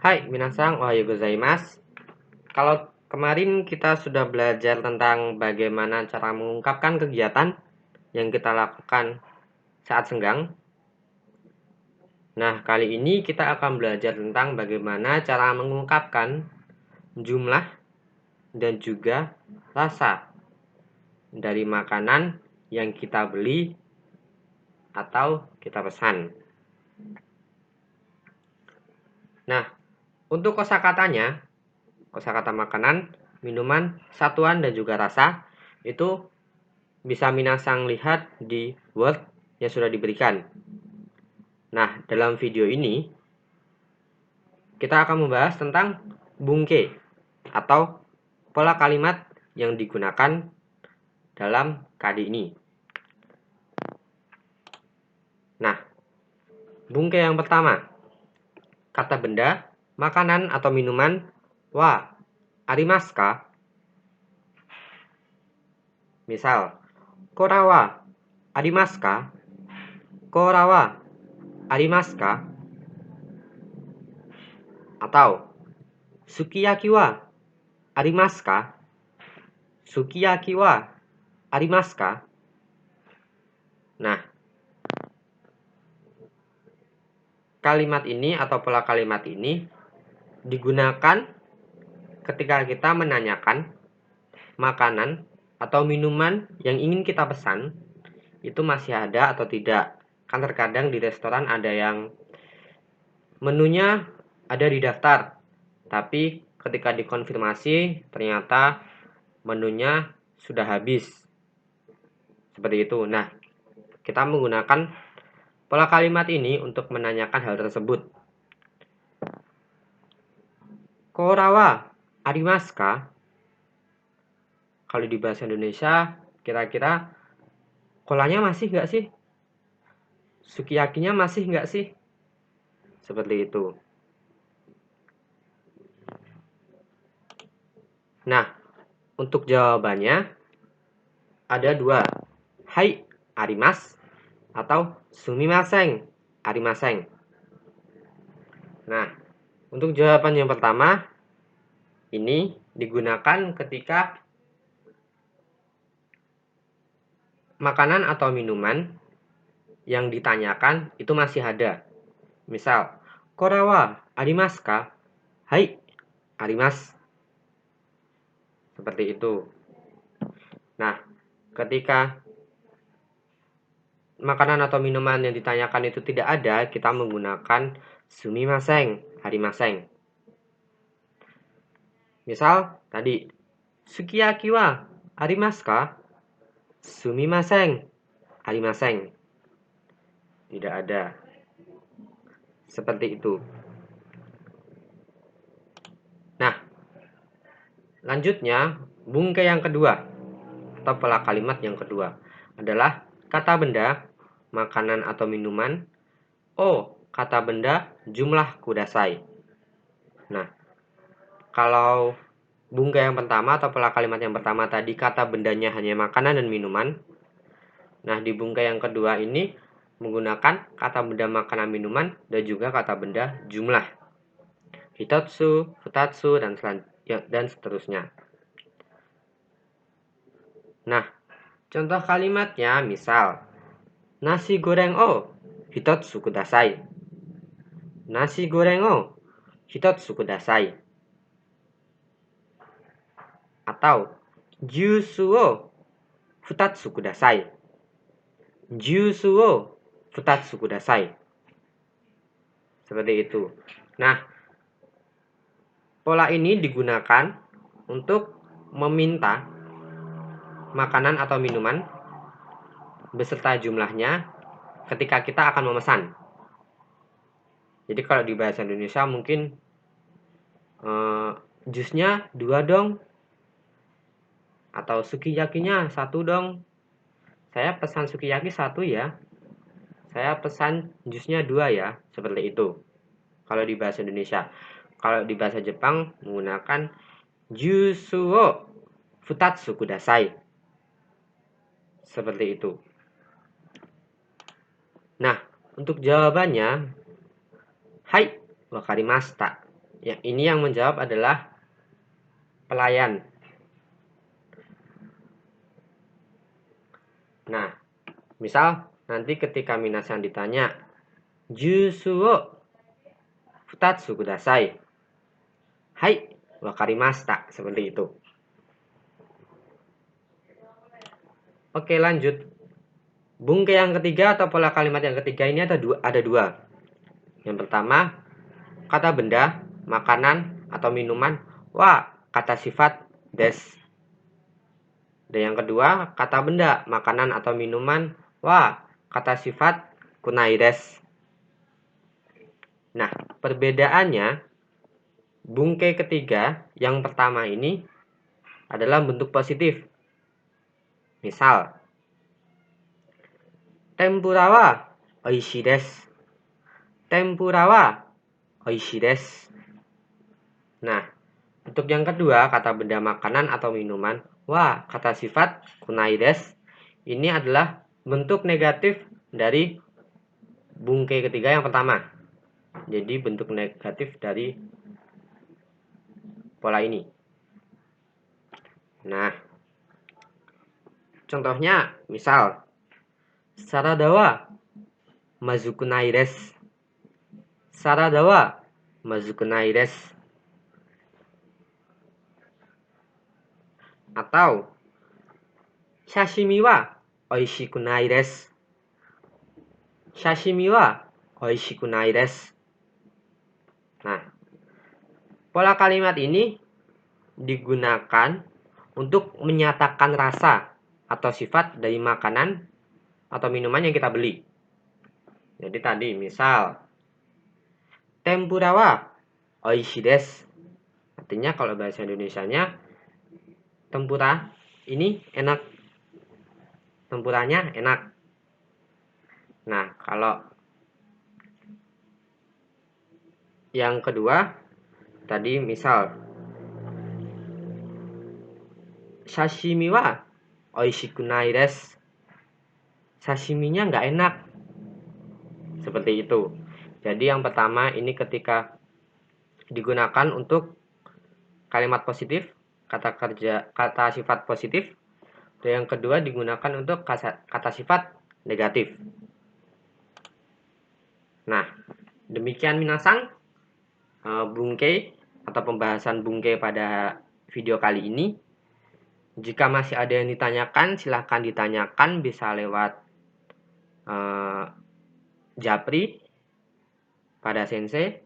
Hai, minasang, ohayo gozaimasu. Kalau kemarin kita sudah belajar tentang bagaimana cara mengungkapkan kegiatan yang kita lakukan saat senggang. Nah, kali ini kita akan belajar tentang bagaimana cara mengungkapkan jumlah dan juga rasa dari makanan yang kita beli atau kita pesan. Nah, untuk kosakatanya, kosakata makanan, minuman, satuan, dan juga rasa itu bisa minasang lihat di Word yang sudah diberikan. Nah, dalam video ini kita akan membahas tentang bungke atau pola kalimat yang digunakan dalam KD ini. Nah, bungke yang pertama, kata benda, makanan atau minuman, wa arimasu ka? Misal, kora wa arimasu ka? Kora wa arimasu ka? Atau, sukiyaki wa arimasu ka? Sukiyaki wa arimasu ka? Nah, kalimat ini atau pola kalimat ini digunakan ketika kita menanyakan makanan atau minuman yang ingin kita pesan itu masih ada atau tidak. Kan terkadang di restoran ada yang menunya ada di daftar, tapi ketika dikonfirmasi ternyata menunya sudah habis. Seperti itu. Nah, kita menggunakan pola kalimat ini untuk menanyakan hal tersebut. Kora wa arimasu ka? Kalau di bahasa Indonesia, kira-kira kolanya masih nggak sih? Sukiyakinya masih nggak sih? Seperti itu. Nah, untuk jawabannya ada dua. Hai, arimasu atau sumimasen, arimasen. Nah, untuk jawaban yang pertama ini digunakan ketika makanan atau minuman yang ditanyakan itu masih ada. Misal, kora wa arimasu ka? Hai, arimasu. Seperti itu. Nah, ketika makanan atau minuman yang ditanyakan itu tidak ada, kita menggunakan sumimasen, arimasen. Misal, tadi, sukiyaki wa arimasu ka? Sumimasen, arimasen. Tidak ada. Seperti itu. Nah, lanjutnya, bungke yang kedua atau pola kalimat yang kedua adalah kata benda, makanan atau minuman, kata benda, jumlah kudasai. Nah, kalau bungke yang pertama atau pola kalimat yang pertama tadi kata bendanya hanya makanan dan minuman. Nah, di bungke yang kedua ini menggunakan kata benda makanan minuman dan juga kata benda jumlah. Hitotsu, futatsu, dan seterusnya. Nah, contoh kalimatnya misal, nasi goreng hitotsu kudasai. Nasi goreng hitotsu kudasai. Atau, jusu futatsu kudasai. Jusu futatsu kudasai. Seperti itu. Nah, pola ini digunakan untuk meminta makanan atau minuman beserta jumlahnya ketika kita akan memesan. Jadi kalau di bahasa Indonesia mungkin jusnya 2 dong, atau sukiyakinya 1 dong. Saya pesan sukiyaki 1 ya. Saya pesan jusnya 2 ya. Seperti itu. Kalau di bahasa Indonesia. Kalau di bahasa Jepang menggunakan jusu wo futatsu kudasai. Seperti itu. Nah, untuk jawabannya, hai, wakarimashita. Ya, ini yang menjawab adalah pelayan. Nah, misal nanti ketika minasan ditanya, jusu wo futatsu kudasai. Hai, wakarimashita. Seperti itu. Oke, lanjut. Bungke yang ketiga atau pola kalimat yang ketiga ini ada dua. Yang pertama, kata benda, makanan, atau minuman. Wa, kata sifat des. Dan yang kedua, kata benda, makanan, atau minuman. Wa, kata sifat kunai des. Nah, perbedaannya, bungke ketiga yang pertama ini adalah bentuk positif. Misal, tempura wa oishii desu. Tempura wa oishii desu. Nah, untuk yang kedua, kata benda makanan atau minuman, wa kata sifat kunai desu. Ini adalah bentuk negatif dari bungke ketiga yang pertama. Jadi bentuk negatif dari pola ini. Nah, contohnya misal sarada wa mazukunai desu. Sarada wa mazukunai desu. Atau sashimi wa oishikunai desu. Sashimi wa oishikunai desu. Nah, pola kalimat ini digunakan untuk menyatakan rasa atau sifat dari makanan atau minuman yang kita beli. Jadi tadi misal tempura wa oishii desu. Artinya kalau bahasa Indonesianya tempura ini enak. Tempuranya enak. Nah, kalau yang kedua tadi misal sashimi wa oishikunai desu. Sashiminya nggak enak. Seperti itu. Jadi yang pertama ini ketika digunakan untuk kalimat positif, kata sifat positif. Dan yang kedua digunakan untuk kata sifat negatif. Nah, demikian minasang bungke atau pembahasan bungke pada video kali ini. Jika masih ada yang ditanyakan, silahkan ditanyakan, bisa lewat japri pada sensei.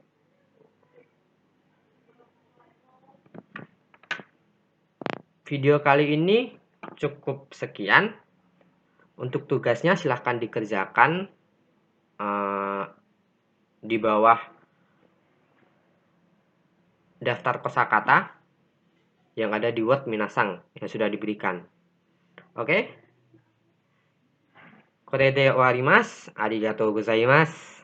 Video kali ini cukup sekian. Untuk tugasnya silahkan dikerjakan di bawah daftar kosakata yang ada di Word Minasang yang sudah diberikan. Oke? Korede owarimasu. Arigatou gozaimasu.